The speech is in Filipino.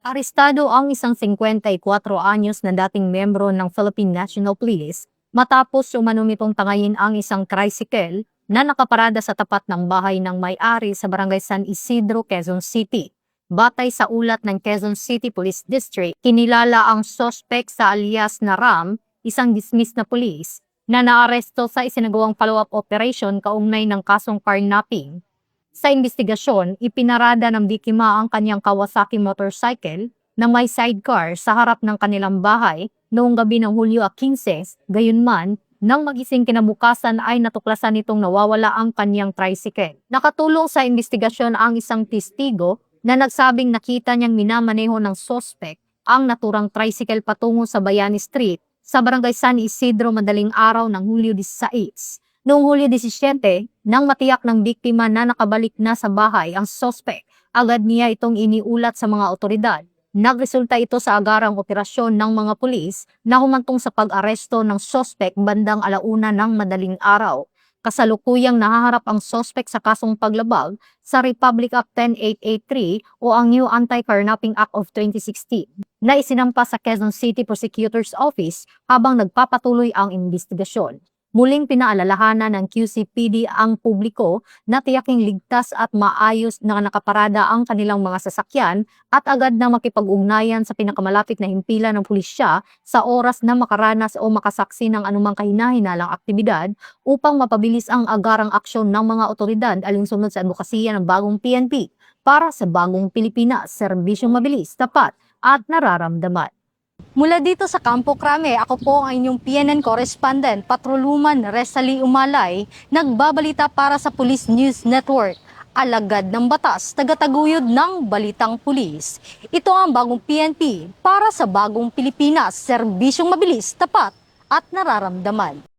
Arestado ang isang 54 anyos na dating miyembro ng Philippine National Police matapos umano nitong tangayin ang isang tricycle na nakaparada sa tapat ng bahay ng may-ari sa Barangay San Isidro, Quezon City. Batay sa ulat ng Quezon City Police District, kinilala ang suspect sa alias na Ram, isang dismissed na pulis, na naaresto sa isinagawang follow-up operation kaugnay ng kasong carnapping. Sa investigasyon, ipinarada ng biktima ang kanyang Kawasaki motorcycle na may sidecar sa harap ng kanilang bahay noong gabi ng Hulyo 15, gayunman, nang magising kinabukasan ay natuklasan nitong nawawala ang kanyang tricycle. Nakatulong sa investigasyon ang isang testigo na nagsabing nakita niyang minamaneho ng suspect ang naturang tricycle patungo sa Bayani Street sa Barangay San Isidro madaling araw ng Hulyo 16. Noong Hulyo 17, nang matiyak ng biktima na nakabalik na sa bahay ang suspect, agad niya itong iniulat sa mga otoridad. Nagresulta ito sa agarang operasyon ng mga pulis na humantong sa pag-aresto ng suspect bandang 1:00 ng madaling araw. Kasalukuyang nahaharap ang suspect sa kasong paglabag sa Republic Act 10883 o ang New Anti-Carnapping Act of 2016 na isinampa sa Quezon City Prosecutor's Office habang nagpapatuloy ang investigasyon. Muling pinaalalahanan ng QCPD ang publiko na tiyaking ligtas at maayos na nakaparada ang kanilang mga sasakyan at agad na makipag-ugnayan sa pinakamalapit na himpilan ng pulisya sa oras na makaranas o makasaksi ng anumang kahina-hinalang aktibidad upang mapabilis ang agarang aksyon ng mga otoridad alinsunod sa advokasya ng bagong PNP para sa bagong Pilipinas, serbisyong mabilis, tapat at nararamdaman. Mula dito sa Campo Crame, ako po ang inyong PNN correspondent, Patroluman Resali Umalay, nagbabalita para sa Police News Network. Alagad ng batas, tagataguyod ng balitang pulis. Ito ang bagong PNP para sa bagong Pilipinas, serbisyong mabilis, tapat at nararamdaman.